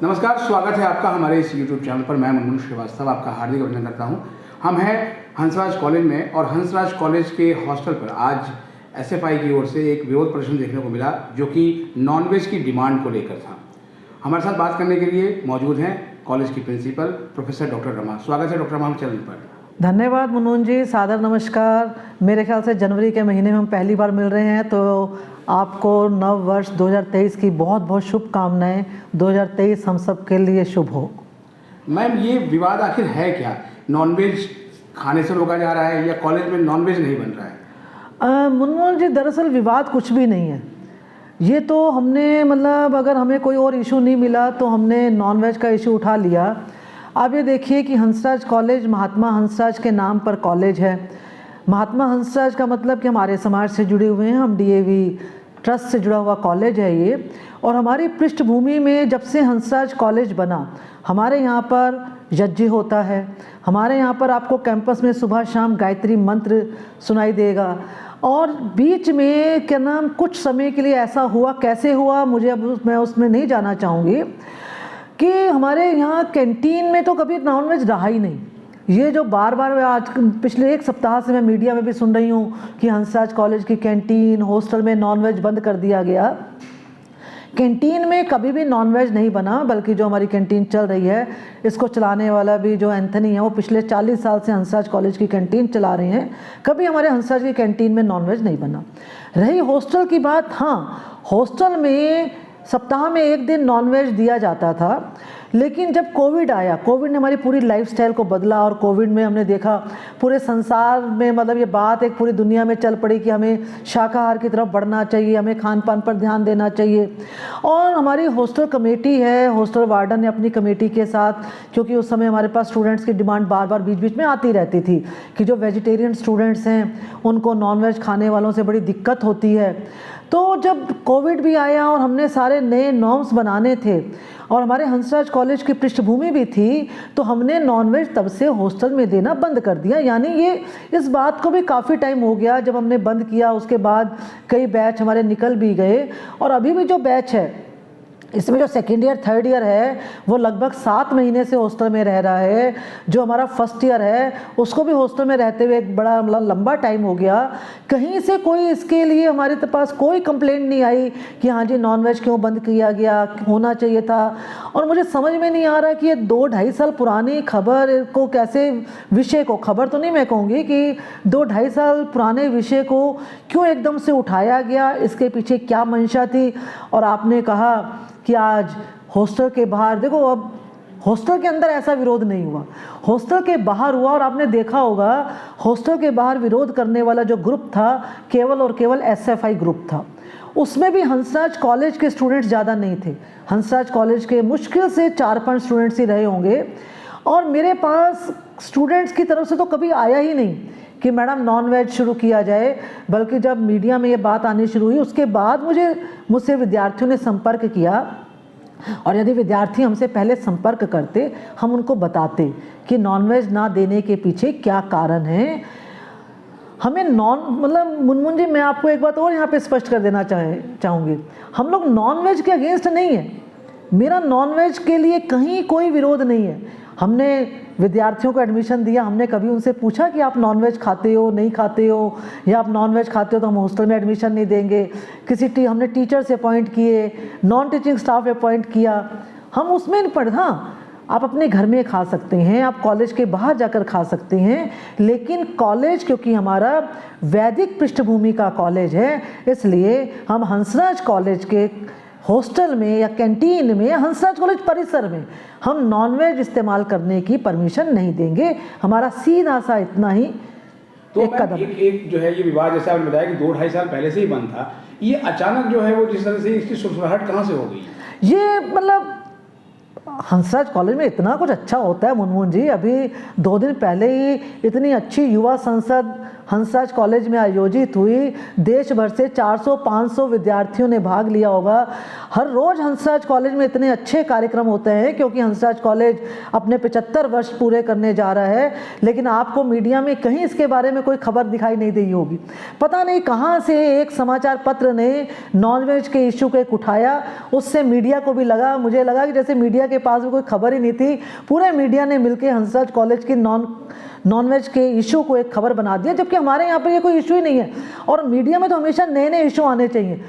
नमस्कार, स्वागत है आपका हमारे इस YouTube चैनल पर। मैं मुनमुन श्रीवास्तव आपका हार्दिक अभिनंदन करता हूं। हम हैं हंसराज कॉलेज में और हंसराज कॉलेज के हॉस्टल पर आज SFI की ओर से एक विरोध प्रदर्शन देखने को मिला जो कि नॉनवेज की डिमांड को लेकर था। हमारे साथ बात करने के लिए मौजूद हैं कॉलेज की प्रिंसिपल प्रोफेसर डॉक्टर रमा। स्वागत है डॉक्टर रमा चैनल पर। धन्यवाद मुनमुन जी, सादर नमस्कार। मेरे ख्याल से जनवरी के महीने में हम पहली बार मिल रहे हैं, तो आपको नव वर्ष 2023 की बहुत बहुत शुभकामनाएं। 2023 हम सब के लिए शुभ हो। मैम, ये विवाद आखिर है क्या? नॉनवेज खाने से रोका जा रहा है या कॉलेज में नॉनवेज नहीं बन रहा है? मुनमुन जी, दरअसल विवाद कुछ भी नहीं है। ये तो हमने अगर हमें कोई और इशू नहीं मिला तो हमने नॉनवेज का इशू उठा लिया। आप ये देखिए कि हंसराज कॉलेज महात्मा हंसराज के नाम पर कॉलेज है। महात्मा हंसराज का मतलब कि हमारे समाज से जुड़े हुए हैं, हम DAV ट्रस्ट से जुड़ा हुआ कॉलेज है ये। और हमारी पृष्ठभूमि में जब से हंसराज कॉलेज बना, हमारे यहाँ पर यज्ञ होता है। हमारे यहाँ पर आपको कैंपस में सुबह शाम गायत्री मंत्र सुनाई देगा। और बीच में क्या नाम कुछ समय के लिए ऐसा हुआ, कैसे हुआ मुझे अब मैं उसमें नहीं जाना चाहूँगी, कि हमारे यहाँ कैंटीन में तो कभी नॉनवेज रहा ही नहीं। ये जो बार बार आज पिछले एक सप्ताह से मैं मीडिया में भी सुन रही हूँ कि हंसराज कॉलेज की कैंटीन हॉस्टल में नॉनवेज बंद कर दिया गया। कैंटीन में कभी भी नॉनवेज नहीं बना, बल्कि जो हमारी कैंटीन चल रही है, इसको चलाने वाला भी जो एंथनी है, वो पिछले 40 साल से हंसराज कॉलेज की कैंटीन चला रहे हैं। कभी हमारे हंसराज की कैंटीन में नॉनवेज नहीं बना। रही हॉस्टल की बात, हाँ, हॉस्टल में सप्ताह में एक दिन नॉनवेज दिया जाता था। लेकिन जब कोविड आया, कोविड ने हमारी पूरी लाइफस्टाइल को बदला। और कोविड में हमने देखा पूरे संसार में ये बात एक पूरी दुनिया में चल पड़ी कि हमें शाकाहार की तरफ बढ़ना चाहिए, हमें खान पान पर ध्यान देना चाहिए। और हमारी हॉस्टल कमेटी है, हॉस्टल वार्डन ने अपनी कमेटी के साथ, क्योंकि उस समय हमारे पास स्टूडेंट्स की डिमांड बार बार बीच बीच में आती रहती थी कि जो वेजिटेरियन स्टूडेंट्स हैं उनको नॉनवेज खाने वालों से बड़ी दिक्कत होती है। तो जब कोविड भी आया और हमने सारे नए नॉर्म्स बनाने थे और हमारे हंसराज कॉलेज की पृष्ठभूमि भी थी, तो हमने नॉनवेज तब से हॉस्टल में देना बंद कर दिया। यानी ये इस बात को भी काफ़ी टाइम हो गया जब हमने बंद किया। उसके बाद कई बैच हमारे निकल भी गए। और अभी भी जो बैच है, इसमें जो सेकेंड ईयर थर्ड ईयर है, वो लगभग 7 महीने से हॉस्टल में रह रहा है। जो हमारा फर्स्ट ईयर है, उसको भी हॉस्टल में रहते हुए एक बड़ा लंबा टाइम हो गया। कहीं से कोई इसके लिए हमारे पास कोई कंप्लेंट नहीं आई कि हाँ जी नॉनवेज क्यों बंद किया गया, होना चाहिए था। और मुझे समझ में नहीं आ रहा कि ये 2-2.5 साल पुरानी खबर को कैसे, विषय को, खबर तो नहीं मैं कहूँगी, कि 2-2.5 साल पुराने विषय को क्यों एकदम से उठाया गया, इसके पीछे क्या मंशा थी। और आपने कहा कि आज हॉस्टल के बाहर देखो, अब हॉस्टल के अंदर ऐसा विरोध नहीं हुआ, हॉस्टल के बाहर हुआ। और आपने देखा होगा हॉस्टल के बाहर विरोध करने वाला जो ग्रुप था, केवल और केवल SFI ग्रुप था। उसमें भी हंसराज कॉलेज के स्टूडेंट्स ज़्यादा नहीं थे। हंसराज कॉलेज के मुश्किल से 4-5 स्टूडेंट्स ही रहे होंगे। और मेरे पास स्टूडेंट्स की तरफ से तो कभी आया ही नहीं कि मैडम नॉनवेज शुरू किया जाए। बल्कि जब मीडिया में ये बात आनी शुरू हुई, उसके बाद मुझसे विद्यार्थियों ने संपर्क किया। और यदि विद्यार्थी हमसे पहले संपर्क करते, हम उनको बताते कि नॉनवेज ना देने के पीछे क्या कारण है। हमें मुनमुन जी, मैं आपको एक बात और यहाँ पे स्पष्ट कर देना चाहूँगी, हम लोग नॉनवेज के अगेंस्ट नहीं है। मेरा नॉनवेज के लिए कहीं कोई विरोध नहीं है। हमने विद्यार्थियों को एडमिशन दिया, हमने कभी उनसे पूछा कि आप नॉनवेज खाते हो, नहीं खाते हो, या आप नॉनवेज खाते हो तो हम हॉस्टल में एडमिशन नहीं देंगे। हमने टीचर्स अपॉइंट किए, नॉन टीचिंग स्टाफ अपॉइंट किया, हम उसमें नहीं पढ़। हाँ, आप अपने घर में खा सकते हैं, आप कॉलेज के बाहर जाकर खा सकते हैं, लेकिन कॉलेज क्योंकि हमारा वैदिक पृष्ठभूमि का कॉलेज है, इसलिए हम हंसराज कॉलेज के हॉस्टल में या कैंटीन में या हंसराज कॉलेज परिसर में हम नॉनवेज इस्तेमाल करने की परमिशन नहीं देंगे। हमारा सीधा सा इतना ही तो एक कदम। एक जो है ये विवाद, जैसे आपने बताया कि 2-2.5 साल पहले से ही बंद था, ये अचानक जो है वो जिस तरह से इसकी सुरसराहट कहाँ से हो गई? ये हंसराज कॉलेज में इतना कुछ अच्छा होता है मुनमुन जी। अभी 2 दिन पहले ही इतनी अच्छी युवा संसद हंसराज कॉलेज में आयोजित हुई। देश भर से 400-500 विद्यार्थियों ने भाग लिया होगा। हर रोज़ हंसराज कॉलेज में इतने अच्छे कार्यक्रम होते हैं क्योंकि हंसराज कॉलेज अपने 75 वर्ष पूरे करने जा रहा है। लेकिन आपको मीडिया में कहीं इसके बारे में कोई खबर दिखाई नहीं दी होगी। पता नहीं कहाँ से एक समाचार पत्र ने नॉनवेज के इशू को उठाया, उससे मीडिया को भी लगा, मुझे लगा कि जैसे मीडिया के पास भी कोई खबर ही नहीं थी। पूरे मीडिया ने मिलकर हंसराज कॉलेज की नॉनवेज के इशू को एक खबर बना दिया, जबकि हमारे यहाँ पर ये कोई इशू ही नहीं है। और मीडिया में तो हमेशा नए नए इशू आने चाहिए।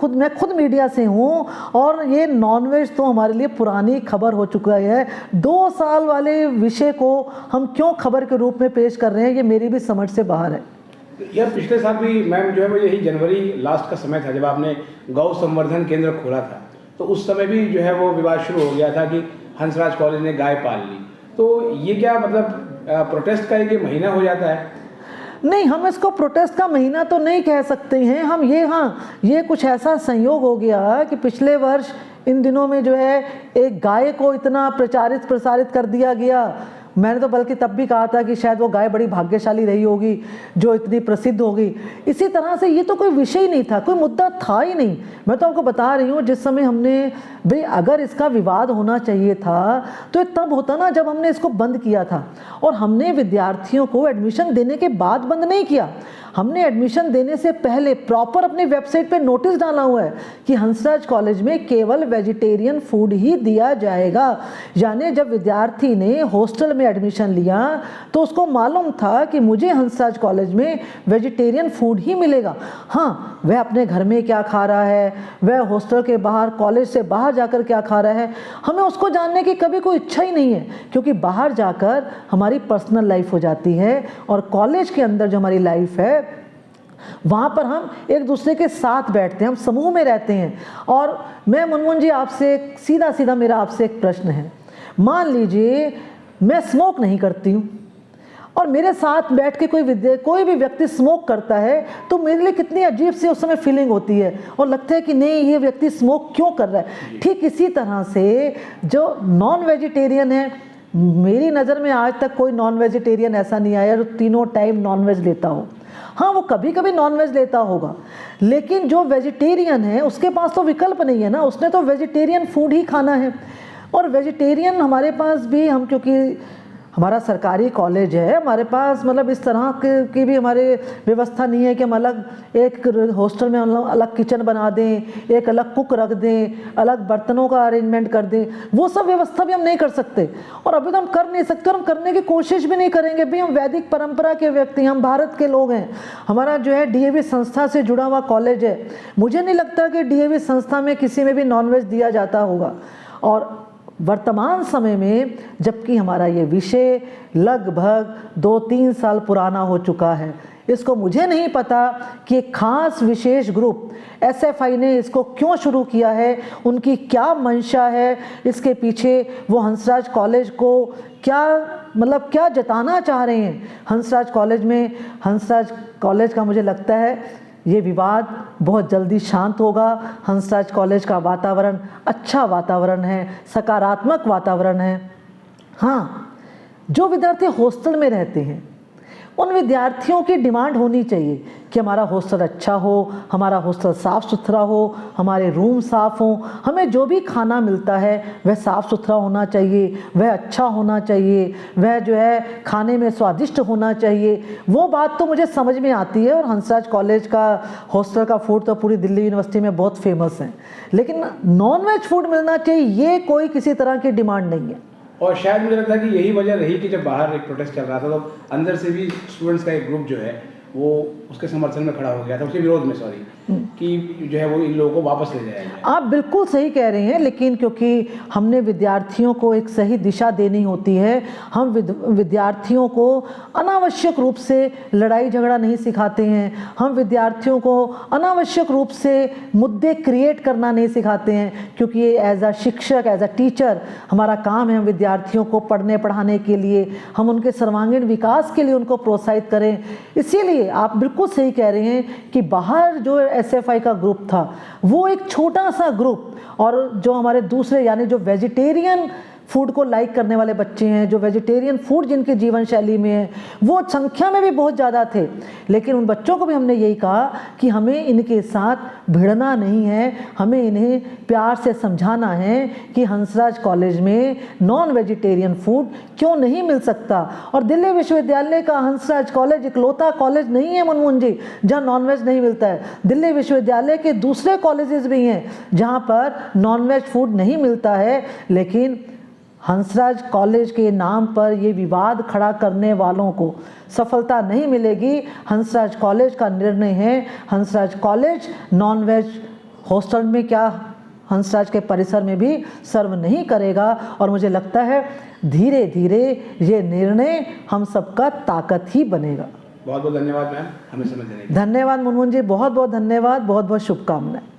मैं खुद मीडिया से हूँ और ये नॉनवेज तो हमारे लिए पुरानी खबर हो चुका है। 2 साल वाले विषय को हम क्यों खबर के रूप में पेश कर रहे हैं, ये मेरी भी समझ से बाहर है। यह पिछले साल भी मैम जो है वो यही जनवरी लास्ट का समय था जब आपने गौ संवर्धन केंद्र खोला था, तो उस समय भी जो है वो विवाद शुरू हो गया था कि हंसराज कॉलेज ने गाय पाल ली। तो ये क्या मतलब प्रोटेस्ट का एक महीना हो जाता है? नहीं, हम इसको प्रोटेस्ट का महीना तो नहीं कह सकते हैं हम। ये कुछ ऐसा संयोग हो गया कि पिछले वर्ष इन दिनों में जो है एक गाय को इतना प्रसारित कर दिया गया। मैंने तो बल्कि तब भी कहा था कि शायद वो गाय बड़ी भाग्यशाली रही होगी जो इतनी प्रसिद्ध होगी। इसी तरह से ये तो कोई विषय ही नहीं था, कोई मुद्दा था ही नहीं। मैं तो आपको बता रही हूँ, जिस समय हमने भाई अगर इसका विवाद होना चाहिए था तो तब होता ना जब हमने इसको बंद किया था। और हमने विद्यार्थियों को एडमिशन देने के बाद बंद नहीं किया, हमने एडमिशन देने से पहले प्रॉपर अपनी वेबसाइट पे नोटिस डाला हुआ है कि हंसराज कॉलेज में केवल वेजिटेरियन फूड ही दिया जाएगा। यानी जब विद्यार्थी ने हॉस्टल में एडमिशन लिया तो उसको मालूम था कि मुझे हंसराज कॉलेज में वेजिटेरियन फूड ही मिलेगा। हाँ, वह अपने घर में क्या खा रहा है, वह हॉस्टल के बाहर कॉलेज से बाहर जाकर क्या खा रहा है, हमें उसको जानने की कभी कोई इच्छा ही नहीं है, क्योंकि बाहर जाकर हमारी पर्सनल लाइफ हो जाती है और कॉलेज के अंदर जो हमारी लाइफ है वहाँ पर हम एक दूसरे के साथ बैठते हैं, हम समूह में रहते हैं। और मैं मुनमुन जी आपसे सीधा मेरा आपसे एक प्रश्न है। मान लीजिए मैं स्मोक नहीं करती हूँ और मेरे साथ बैठ के कोई भी व्यक्ति स्मोक करता है तो मेरे लिए कितनी अजीब सी उस समय फीलिंग होती है और लगता है कि नहीं, ये व्यक्ति स्मोक क्यों कर रहा है। ठीक इसी तरह से जो नॉन वेजिटेरियन है, मेरी नज़र में आज तक कोई नॉन वेजिटेरियन ऐसा नहीं आया जो तीनों टाइम नॉन वेज लेता हो। हाँ, वो कभी कभी नॉनवेज लेता होगा, लेकिन जो वेजिटेरियन है उसके पास तो विकल्प नहीं है ना, उसने तो वेजिटेरियन फूड ही खाना है। और वेजिटेरियन हमारे पास भी, हम क्योंकि हमारा सरकारी कॉलेज है, हमारे पास मतलब इस तरह की भी हमारे व्यवस्था नहीं है कि हम अलग एक हॉस्टल में अलग किचन बना दें, एक अलग कुक रख दें, अलग बर्तनों का अरेंजमेंट कर दें। वो सब व्यवस्था भी हम नहीं कर सकते और अभी तो हम कर नहीं सकते और हम करने की कोशिश भी नहीं करेंगे। भाई हम वैदिक परंपरा के व्यक्ति, हम भारत के लोग हैं। हमारा जो है डीएवी संस्था से जुड़ा हुआ कॉलेज है। मुझे नहीं लगता कि डीएवी संस्था में किसी में भी नॉनवेज दिया जाता होगा। और वर्तमान समय में जबकि हमारा ये विषय लगभग 2-3 साल पुराना हो चुका है, इसको मुझे नहीं पता कि एक खास विशेष ग्रुप एसएफआई ने इसको क्यों शुरू किया है, उनकी क्या मंशा है, इसके पीछे वो हंसराज कॉलेज को क्या जताना चाह रहे हैं हंसराज कॉलेज में। हंसराज कॉलेज का मुझे लगता है ये विवाद बहुत जल्दी शांत होगा। हंसराज कॉलेज का वातावरण अच्छा वातावरण है, सकारात्मक वातावरण है। हाँ, जो विद्यार्थी हॉस्टल में रहते हैं उन विद्यार्थियों की डिमांड होनी चाहिए कि हमारा हॉस्टल अच्छा हो, हमारा हॉस्टल साफ़ सुथरा हो, हमारे रूम साफ़ हों, हमें जो भी खाना मिलता है वह साफ़ सुथरा होना चाहिए, वह अच्छा होना चाहिए, वह जो है खाने में स्वादिष्ट होना चाहिए। वो बात तो मुझे समझ में आती है और हंसराज कॉलेज का हॉस्टल का फूड तो पूरी दिल्ली यूनिवर्सिटी में बहुत फेमस है, लेकिन नॉन-वेज फूड मिलना चाहिए ये कोई किसी तरह की डिमांड नहीं है। और शायद मुझे लगता है कि यही वजह रही कि जब बाहर एक प्रोटेस्ट चल रहा था तो अंदर से भी स्टूडेंट्स का एक ग्रुप जो है वो उसके समर्थन में खड़ा हो गया था, उसके विरोध में, सॉरी, कि जो है वो इन लोगों को वापस ले जाएगा। आप बिल्कुल सही कह रहे हैं, लेकिन क्योंकि हमने विद्यार्थियों को एक सही दिशा देनी होती है, हम विद्यार्थियों को अनावश्यक रूप से लड़ाई झगड़ा नहीं सिखाते हैं, हम विद्यार्थियों को अनावश्यक रूप से मुद्दे क्रिएट करना नहीं सिखाते हैं, क्योंकि ये एज अ शिक्षक, एज अ टीचर हमारा काम है हम विद्यार्थियों को पढ़ने पढ़ाने के लिए, हम उनके सर्वांगीण विकास के लिए उनको प्रोत्साहित करें। इसीलिए इसलिए आप बिल्कुल सही कह रहे हैं कि बाहर जो एसएफआई का ग्रुप था वो एक छोटा सा ग्रुप, और जो हमारे दूसरे यानी जो वेजिटेरियन फूड को लाइक करने वाले बच्चे हैं, जो वेजिटेरियन फूड जिनके जीवन शैली में है, वो संख्या में भी बहुत ज़्यादा थे। लेकिन उन बच्चों को भी हमने यही कहा कि हमें इनके साथ भिड़ना नहीं है, हमें इन्हें प्यार से समझाना है कि हंसराज कॉलेज में नॉन वेजिटेरियन फूड क्यों नहीं मिल सकता। और दिल्ली विश्वविद्यालय का हंसराज कॉलेज इकलौता कॉलेज नहीं है मनमोहन जी जहाँ नॉनवेज नहीं मिलता है। दिल्ली विश्वविद्यालय के दूसरे कॉलेजेस भी हैं जहाँ पर नॉनवेज फूड नहीं मिलता है, लेकिन हंसराज कॉलेज के नाम पर ये विवाद खड़ा करने वालों को सफलता नहीं मिलेगी। हंसराज कॉलेज का निर्णय है, हंसराज कॉलेज नॉनवेज हॉस्टल में क्या हंसराज के परिसर में भी सर्व नहीं करेगा। और मुझे लगता है धीरे धीरे ये निर्णय हम सबका ताकत ही बनेगा। बहुत बहुत धन्यवाद मैम हमें समय देने के लिए। धन्यवाद मनमोहन जी, बहुत बहुत धन्यवाद, बहुत बहुत शुभकामनाएं।